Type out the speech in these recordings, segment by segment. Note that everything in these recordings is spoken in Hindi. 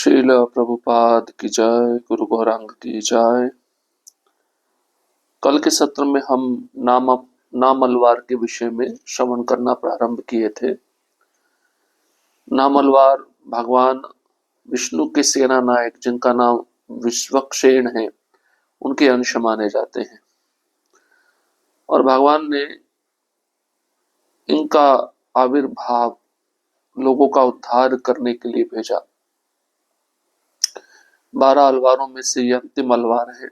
श्रील प्रभुपाद की जय, गुरु गौरांग की जय। कल के सत्र में हम नामलवार के विषय में श्रवण करना प्रारंभ किए थे। नामलवार भगवान विष्णु के सेना नायक, जिनका नाम विश्वक्सेन है, उनके अंश माने जाते हैं और भगवान ने इनका आविर्भाव लोगों का उद्धार करने के लिए भेजा। 12 अलवारों में से ये अंतिम अलवार है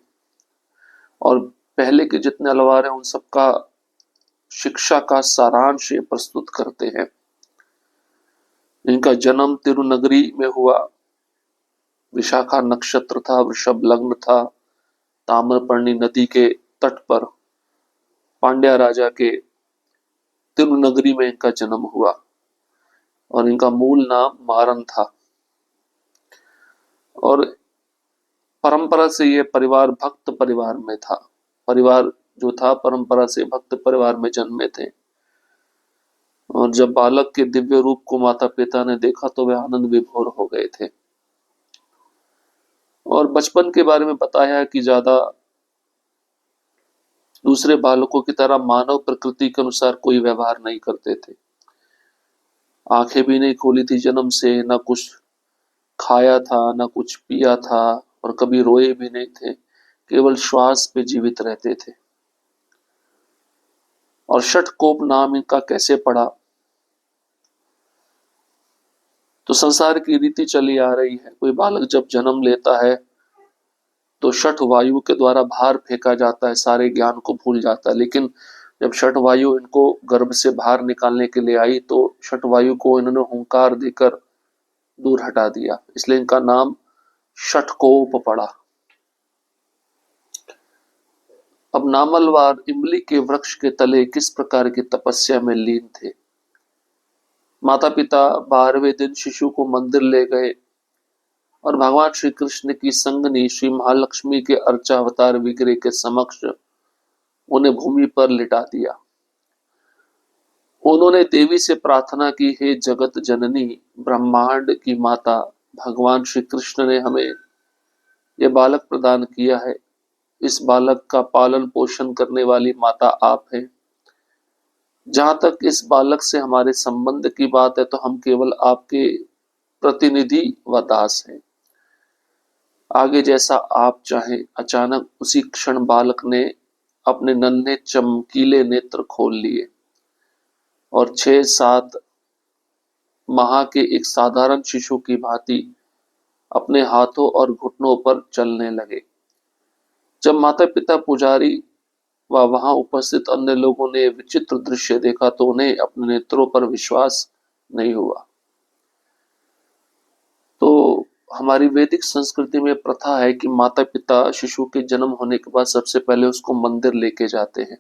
और पहले के जितने अलवार हैं उन सबका शिक्षा का सारांश ये प्रस्तुत करते हैं। इनका जन्म तिरुनगरी में हुआ। विशाखा नक्षत्र था, वृषभ लग्न था, ताम्रपर्णी नदी के तट पर पांड्या राजा के तिरुनगरी में इनका जन्म हुआ और इनका मूल नाम मारन था। और परंपरा से ये परिवार भक्त परिवार में था। परिवार जो था परंपरा से भक्त परिवार में जन्मे थे और जब बालक के दिव्य रूप को माता पिता ने देखा तो वे आनंद विभोर हो गए थे। और बचपन के बारे में बताया कि ज्यादा दूसरे बालकों की तरह मानव प्रकृति के अनुसार कोई व्यवहार नहीं करते थे। आंखें भी नहीं खोली थी जन्म से, ना कुछ खाया था, ना कुछ पिया था और कभी रोए भी नहीं थे। केवल श्वास पे जीवित रहते थे। और षटकोप नाम इनका कैसे पड़ा? तो संसार की रीति चली आ रही है, कोई बालक जब जन्म लेता है तो षट वायु के द्वारा बाहर फेंका जाता है, सारे ज्ञान को भूल जाता है। लेकिन जब षट वायु इनको गर्भ से बाहर निकालने के लिए आई तो षट वायु को इन्होंने हुंकार देकर दूर हटा दिया, इसलिए इनका नाम षटकोप पड़ा। अब नामलवार इमली के वृक्ष के तले किस प्रकार की तपस्या में लीन थे। माता पिता 12वें दिन शिशु को मंदिर ले गए और भगवान श्री कृष्ण की संगनी श्री महालक्ष्मी के अर्चावतार विग्रह के समक्ष उन्हें भूमि पर लिटा दिया। उन्होंने देवी से प्रार्थना की, हे जगत जननी, ब्रह्मांड की माता, भगवान श्री कृष्ण ने हमें यह बालक प्रदान किया है। इस बालक का पालन पोषण करने वाली माता आप हैं। जहां तक इस बालक से हमारे संबंध की बात है तो हम केवल आपके प्रतिनिधि व दास हैं। आगे जैसा आप चाहें। अचानक उसी क्षण बालक ने अपने नन्हे चमकीले नेत्र खोल लिए और 6-7 माह के एक साधारण शिशु की भांति अपने हाथों और घुटनों पर चलने लगे। जब माता पिता, पुजारी व वहां उपस्थित अन्य लोगों ने विचित्र दृश्य देखा तो उन्हें अपने नेत्रों पर विश्वास नहीं हुआ। तो हमारी वैदिक संस्कृति में प्रथा है कि माता पिता शिशु के जन्म होने के बाद सबसे पहले उसको मंदिर लेके जाते हैं,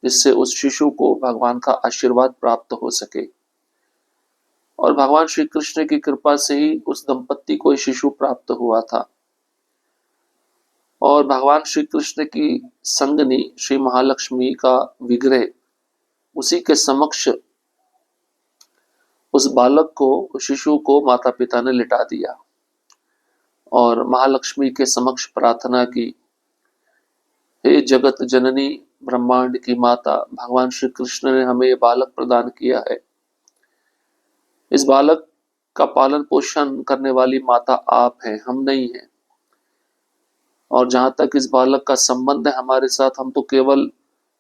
जिससे उस शिशु को भगवान का आशीर्वाद प्राप्त हो सके। और भगवान श्री कृष्ण की कृपा से ही उस दंपत्ति को शिशु प्राप्त हुआ था। और भगवान श्री कृष्ण की संगनी श्री महालक्ष्मी का विग्रह, उसी के समक्ष उस बालक को, उस शिशु को माता पिता ने लिटा दिया और महालक्ष्मी के समक्ष प्रार्थना की, हे जगत जननी, ब्रह्मांड की माता, भगवान श्री कृष्ण ने हमें ये बालक प्रदान किया है। इस बालक का पालन पोषण करने वाली माता आप हैं, हम नहीं हैं। और जहां तक इस बालक का संबंध है हमारे साथ, हम तो केवल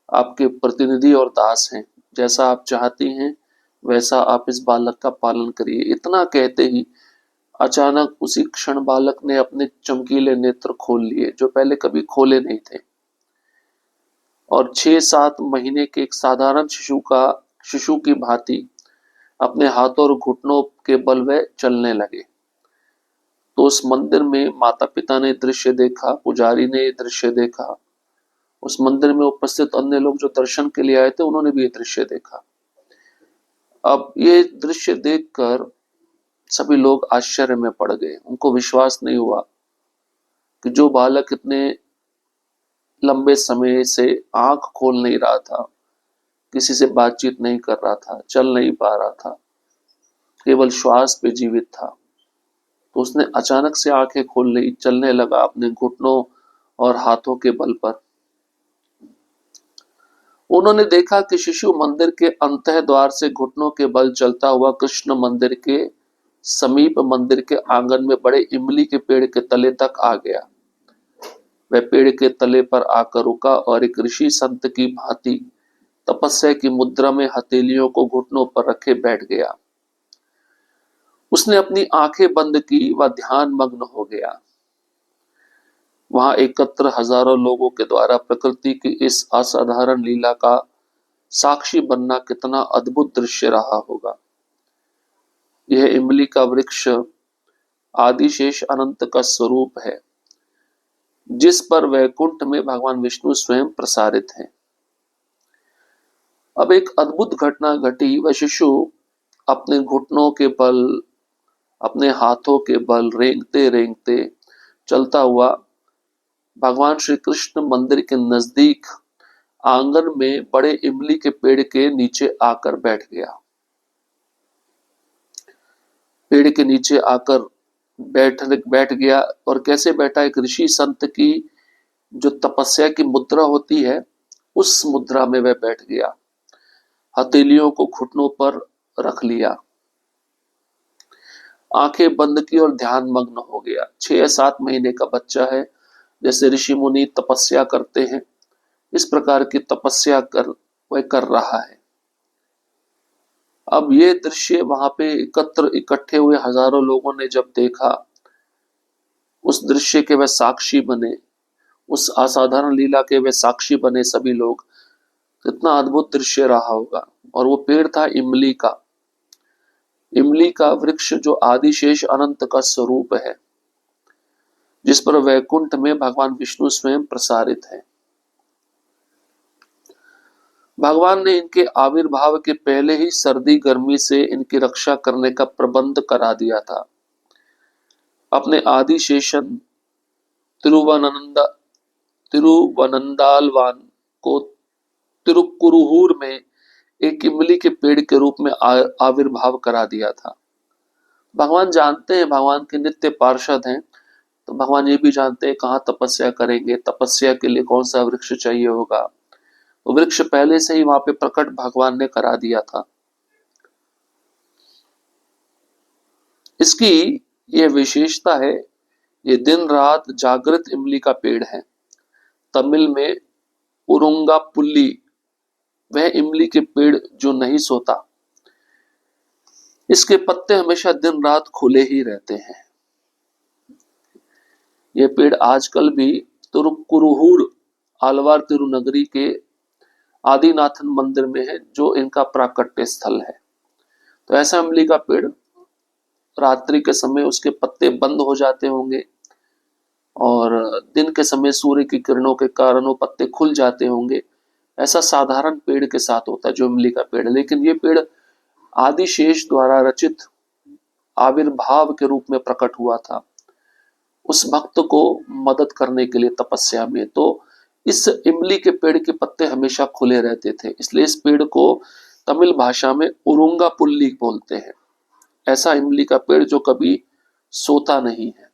आपके प्रतिनिधि और दास हैं। जैसा आप चाहती हैं वैसा आप इस बालक का पालन करिए। इतना कहते ही अचानक उसी क्षण बालक ने अपने चमकीले नेत्र खोल लिए, जो पहले कभी खोले नहीं थे, और 6-7 महीने के एक साधारण शिशु की भांति अपने हाथों और घुटनों के बल वे चलने लगे। तो उस मंदिर में माता पिता ने दृश्य देखा, पुजारी ने दृश्य देखा, उस मंदिर में उपस्थित अन्य लोग जो दर्शन के लिए आए थे उन्होंने भी ये दृश्य देखा। अब ये दृश्य देखकर सभी लोग आश्चर्य में पड़ गए। उनको विश्वास नहीं हुआ कि जो बालक इतने लंबे समय से आंख खोल नहीं रहा था, किसी से बातचीत नहीं कर रहा था, चल नहीं पा रहा था, केवल श्वास पे जीवित था, उसने अचानक से आंखें खोल ली, चलने लगा अपने घुटनों और हाथों के बल पर। उन्होंने देखा कि शिशु मंदिर के अंतः द्वार से घुटनों के बल चलता हुआ कृष्ण मंदिर के समीप मंदिर के आंगन में बड़े इमली के पेड़ के तले तक आ गया। वह पेड़ के तले पर आकर रुका और एक ऋषि संत की भांति तपस्या की मुद्रा में हथेलियों को घुटनों पर रखे बैठ गया। उसने अपनी आंखें बंद की व ध्यान मग्न हो गया। वहां एकत्र हजारों लोगों के द्वारा प्रकृति की इस असाधारण लीला का साक्षी बनना कितना अद्भुत दृश्य रहा होगा। यह इमली का वृक्ष आदिशेष अनंत का स्वरूप है, जिस पर वैकुंठ में भगवान विष्णु स्वयं प्रसारित हैं। अब एक अद्भुत घटना घटी। वह शिशु अपने घुटनों के बल, अपने हाथों के बल रेंगते रेंगते चलता हुआ भगवान श्री कृष्ण मंदिर के नजदीक आंगन में बड़े इमली के पेड़ के नीचे आकर बैठ गया। पेड़ के नीचे आकर बैठ गया। और कैसे बैठा? एक ऋषि संत की जो तपस्या की मुद्रा होती है, उस मुद्रा में वह बैठ गया। हथेलियों को घुटनों पर रख लिया, आंखें बंद की और ध्यान मग्न हो गया। 6 या 7 महीने का बच्चा है। जैसे ऋषि मुनि तपस्या करते हैं, इस प्रकार की तपस्या वह कर रहा है। अब ये दृश्य वहां पे इकट्ठे हुए हजारों लोगों ने जब देखा, उस दृश्य के वह साक्षी बने, उस असाधारण लीला के वे साक्षी बने सभी लोग। कितना अद्भुत दृश्य रहा होगा। और वो पेड़ था इमली का, इमली का वृक्ष जो आदिशेष अनंत का स्वरूप है, जिस पर वैकुंठ में भगवान विष्णु स्वयं प्रसारित है। भगवान ने इनके आविर्भाव के पहले ही सर्दी गर्मी से इनकी रक्षा करने का प्रबंध करा दिया था। अपने आदिशेषन तिरुवनंदालवान को तिरुक्कुरुहूर में एक इमली के पेड़ के रूप में आविर्भाव करा दिया था। भगवान जानते हैं, भगवान के नित्य पार्षद हैं, तो भगवान ये भी जानते हैं कहाँ तपस्या करेंगे, तपस्या के लिए कौन सा वृक्ष चाहिए होगा। तो वृक्ष पहले से ही वहां पे प्रकट भगवान ने करा दिया था। इसकी यह विशेषता है, ये दिन रात जागृत इमली का पेड़ है। तमिल में उरुंगा पुल्ली, वह इमली के पेड़ जो नहीं सोता। इसके पत्ते हमेशा दिन रात खुले ही रहते हैं। यह पेड़ आजकल भी तिरुक्कुरुहूर आलवार तिरुनगरी के आदिनाथन मंदिर में है, जो इनका प्राकट्य स्थल है। तो ऐसा इमली का पेड़, रात्रि के समय उसके पत्ते बंद हो जाते होंगे और दिन के समय सूर्य की किरणों के कारण वो पत्ते खुल जाते होंगे। ऐसा साधारण पेड़ के साथ होता है जो इमली का पेड़। लेकिन ये पेड़ आदिशेष द्वारा रचित आविर्भाव के रूप में प्रकट हुआ था, उस भक्त को मदद करने के लिए तपस्या में। तो इस इमली के पेड़ के पत्ते हमेशा खुले रहते थे, इसलिए इस पेड़ को तमिल भाषा में उरुंगा पुल्ली बोलते हैं। ऐसा इमली का पेड़ जो कभी सोता नहीं है,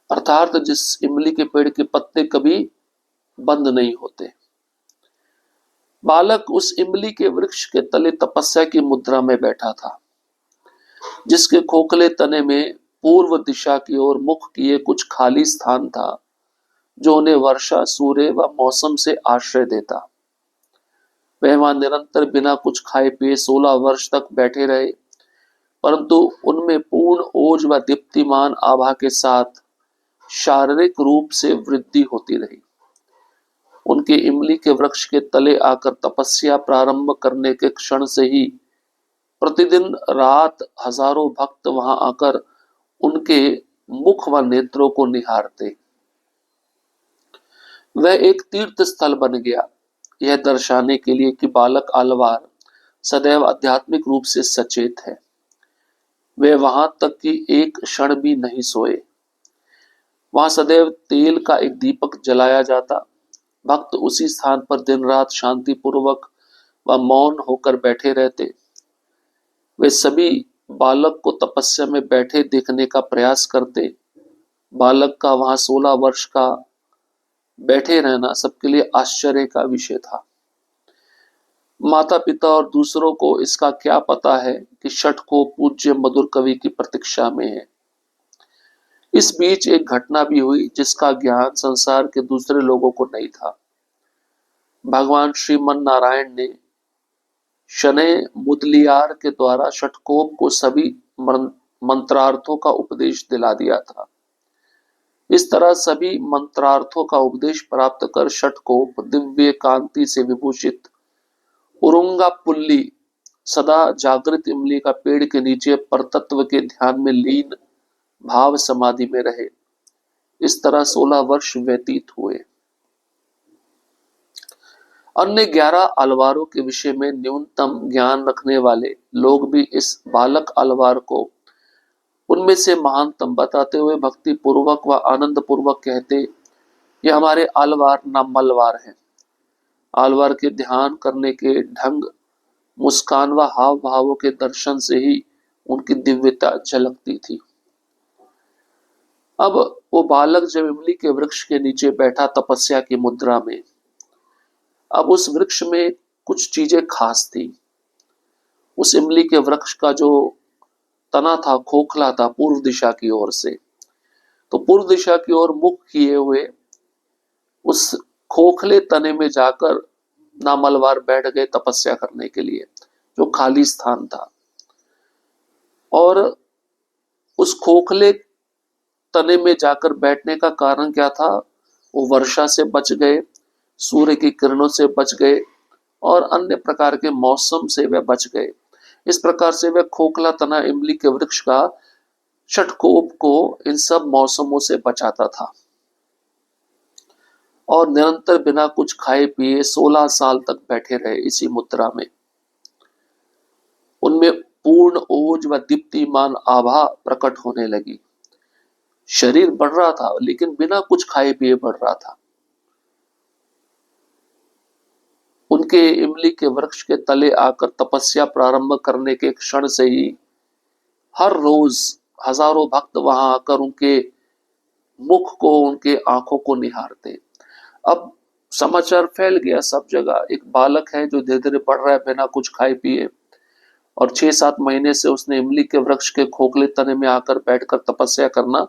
अर्थात जिस इमली के पेड़ के पत्ते कभी बंद नहीं होते। बालक उस इमली के वृक्ष के तले तपस्या की मुद्रा में बैठा था, जिसके खोखले तने में पूर्व दिशा की ओर मुख किए कुछ खाली स्थान था, जो उन्हें वर्षा, सूर्य व मौसम से आश्रय देता। वह वहां निरंतर बिना कुछ खाए पिए 16 वर्ष तक बैठे रहे, परंतु उनमें पूर्ण ओज व दीप्तिमान आभा के साथ शारीरिक रूप से वृद्धि होती रही। उनके इमली के वृक्ष के तले आकर तपस्या प्रारंभ करने के क्षण से ही प्रतिदिन रात हजारों भक्त वहां आकर उनके मुख व नेत्रों को निहारते। वह एक तीर्थ स्थल बन गया, यह दर्शाने के लिए कि बालक आलवार सदैव आध्यात्मिक रूप से सचेत है। वे वहां तक कि एक क्षण भी नहीं सोए। वहां सदैव तेल का एक दीपक जलाया जाता। भक्त उसी स्थान पर दिन रात शांति पूर्वक व मौन होकर बैठे रहते। वे सभी बालक को तपस्या में बैठे देखने का प्रयास करते। बालक का वहां 16 वर्ष का बैठे रहना सबके लिए आश्चर्य का विषय था। माता पिता और दूसरों को इसका क्या पता है कि छठ को पूज्य मधुर कवि की प्रतीक्षा में है। इस बीच एक घटना भी हुई जिसका ज्ञान संसार के दूसरे लोगों को नहीं था। भगवान श्रीमन नारायण ने शनै मुदलियार के द्वारा षटकोप को सभी मंत्रार्थों का उपदेश दिला दिया था। इस तरह सभी मंत्रार्थों का उपदेश प्राप्त कर षटकोप दिव्य कांति से विभूषित उरुंगा पुल्ली सदा जागृत इमली का पेड़ के नीचे परतत्व के ध्यान में लीन भाव समाधि में रहे। इस तरह 16 वर्ष व्यतीत हुए। अन्य 11 अलवारों के विषय में न्यूनतम ज्ञान रखने वाले लोग भी इस बालक अलवार को उनमें से महानतम बताते हुए भक्ति पूर्वक व आनंद पूर्वक कहते, ये हमारे अलवार ना मलवार है। अलवार के ध्यान करने के ढंग, मुस्कान व हाव भावों के दर्शन से ही उनकी दिव्यता झलकती थी। अब वो बालक जब इमली के वृक्ष के नीचे बैठा तपस्या की मुद्रा में, अब उस वृक्ष में कुछ चीजें खास थी। उस इमली के वृक्ष का जो तना था खोखला था पूर्व दिशा की ओर से, तो पूर्व दिशा की ओर मुख किए हुए उस खोखले तने में जाकर नामलवार बैठ गए तपस्या करने के लिए, जो खाली स्थान था। और उस खोखले तने में जाकर बैठने का कारण क्या था? वो वर्षा से बच गए, सूर्य की किरणों से बच गए और अन्य प्रकार के मौसम से वे बच गए। इस प्रकार से वह खोखला तना इमली के वृक्ष का षटकोप को इन सब मौसमों से बचाता था। और निरंतर बिना कुछ खाए पिए 16 साल तक बैठे रहे इसी मुद्रा में। उनमें पूर्ण ओज व दीप्तिमान आभा प्रकट होने लगी। शरीर बढ़ रहा था लेकिन बिना कुछ खाए पिए बढ़ रहा था। उनके इमली के वृक्ष के तले आकर तपस्या प्रारंभ करने के क्षण से ही हर रोज हजारों भक्त वहां आकर उनके मुख को, उनके आंखों को निहारते। अब समाचार फैल गया सब जगह, एक बालक है जो धीरे धीरे बढ़ रहा है बिना कुछ खाए पिए, और 6-7 महीने से उसने इमली के वृक्ष के खोखले तने में आकर बैठकर तपस्या करना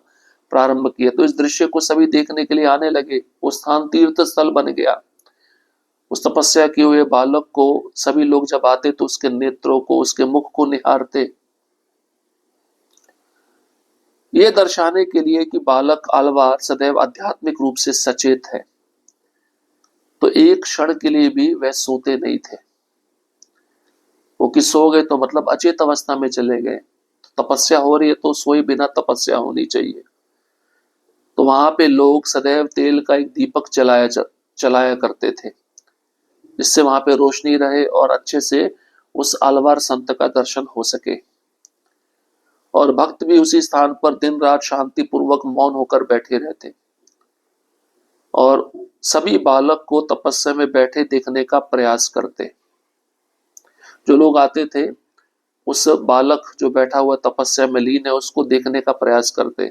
प्रारंभ किया। तो इस दृश्य को सभी देखने के लिए आने लगे। वो स्थान तीर्थ स्थल बन गया। उस तपस्या किए हुए बालक को सभी लोग जब आते तो उसके नेत्रों को, उसके मुख को निहारते, ये दर्शाने के लिए कि बालक अलवार सदैव आध्यात्मिक रूप से सचेत है। तो एक क्षण के लिए भी वह सोते नहीं थे। वो कि सो गए तो मतलब अचेत अवस्था में चले गए। तो तपस्या हो रही है तो सोए बिना तपस्या होनी चाहिए। तो वहां पे लोग सदैव तेल का एक दीपक चलाया करते थे, जिससे वहां पे रोशनी रहे और अच्छे से उस अलवार संत का दर्शन हो सके। और भक्त भी उसी स्थान पर दिन रात शांति पूर्वक मौन होकर बैठे रहते और सभी बालक को तपस्या में बैठे देखने का प्रयास करते। जो लोग आते थे उस बालक जो बैठा हुआ तपस्या में लीन है उसको देखने का प्रयास करते।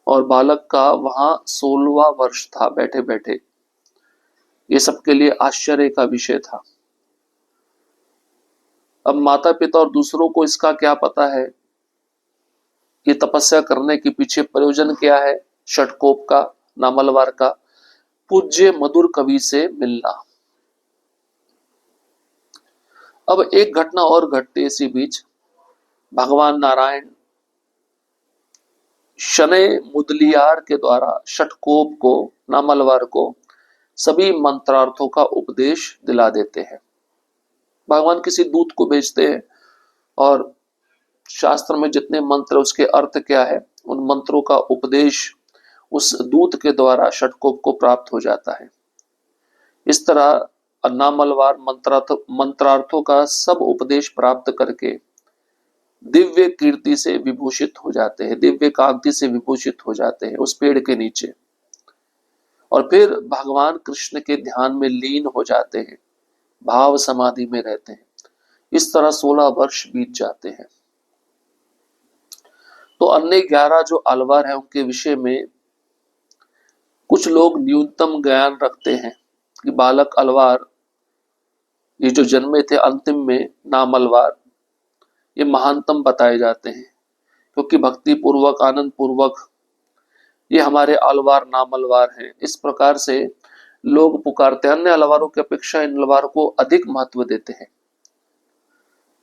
और बालक का वहां 16वां वर्ष था बैठे बैठे। ये सबके लिए आश्चर्य का विषय था। अब माता पिता और दूसरों को इसका क्या पता है कि तपस्या करने के पीछे प्रयोजन क्या है? षटकोप का, नामलवार का, पूज्य मधुर कवि से मिलना। अब एक घटना और घटती इसी बीच। भगवान नारायण शनै मुदलियार के द्वारा षटकोप को, नामलवार को सभी मंत्रार्थों का उपदेश दिला देते हैं। भगवान किसी दूत को भेजते हैं और शास्त्र में जितने मंत्र, उसके अर्थ क्या है, उन मंत्रों का उपदेश उस दूत के द्वारा षटकोप को प्राप्त हो जाता है। इस तरह नामलवार मंत्रार्थों का सब उपदेश प्राप्त करके दिव्य कीर्ति से विभूषित हो जाते हैं, दिव्य कांति से विभूषित हो जाते हैं उस पेड़ के नीचे, और फिर भगवान कृष्ण के ध्यान में लीन हो जाते हैं, भाव समाधि में रहते हैं। इस तरह 16 वर्ष बीत जाते हैं। तो अन्य 11 जो अलवार हैं उनके विषय में कुछ लोग न्यूनतम ज्ञान रखते हैं कि बालक अलवार ये जो जन्मे थे अंतिम में नाम अलवार ये महानतम बताए जाते हैं, क्योंकि भक्ति पूर्वक आनंद पूर्वक ये हमारे अलवार नाम अलवार हैं। इस प्रकार से लोग पुकारते हैं, अन्य अलवारों की अपेक्षा इन अलवार को अधिक महत्व देते हैं।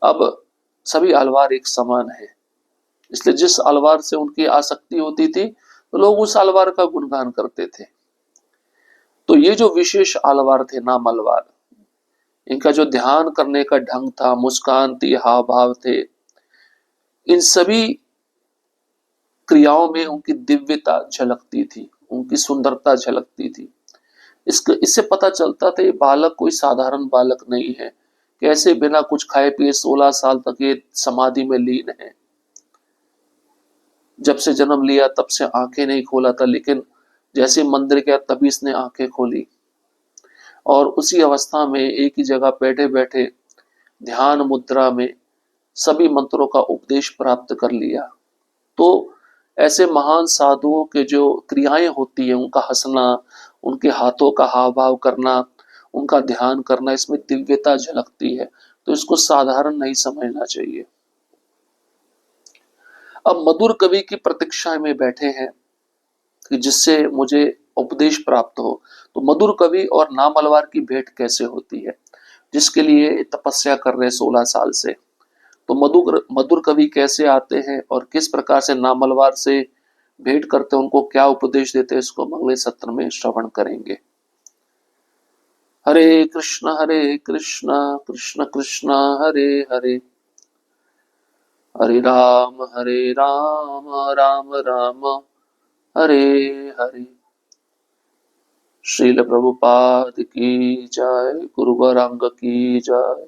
अब सभी अलवार एक समान है, इसलिए जिस अलवार से उनकी आसक्ति होती थी तो लोग उस अलवार का गुणगान करते थे। तो ये जो विशेष अलवार थे नाम अलवार, इनका जो ध्यान करने का ढंग था, मुस्कान थी, हाव भाव थे, इन सभी क्रियाओं में उनकी दिव्यता झलकती थी, उनकी सुंदरता झलकती थी। इससे पता चलता था ये बालक कोई साधारण बालक नहीं है, कैसे बिना कुछ खाए पिए 16 साल तक ये समाधि में लीन है। जब से जन्म लिया तब से आंखें नहीं खोला था, लेकिन जैसे मंदिर गया तभी इसने आंखें खोली और उसी अवस्था में एक ही जगह बैठे बैठे ध्यान मुद्रा में सभी मंत्रों का उपदेश प्राप्त कर लिया। तो ऐसे महान साधुओं के जो क्रियाएं होती है, उनका हंसना, उनके हाथों का हाव भाव करना, उनका ध्यान करना, इसमें दिव्यता झलकती है। तो इसको साधारण नहीं समझना चाहिए। अब मधुर कवि की प्रतीक्षा में बैठे हैं कि जिससे मुझे उपदेश प्राप्त हो। तो मधुर कवि और नाम अलवार की भेंट कैसे होती है, जिसके लिए तपस्या कर रहे 16 साल से। तो मधुर मधुर कवि कैसे आते हैं और किस प्रकार से नाम अलवार से भेंट करते हैं, उनको क्या उपदेश देते हैं, इसको हम अगले सत्र में श्रवण करेंगे। हरे कृष्ण कृष्ण कृष्ण हरे हरे, हरे राम राम राम हरे हरे। श्रील प्रभुपाद की जय, गुरु गौरांग की जय।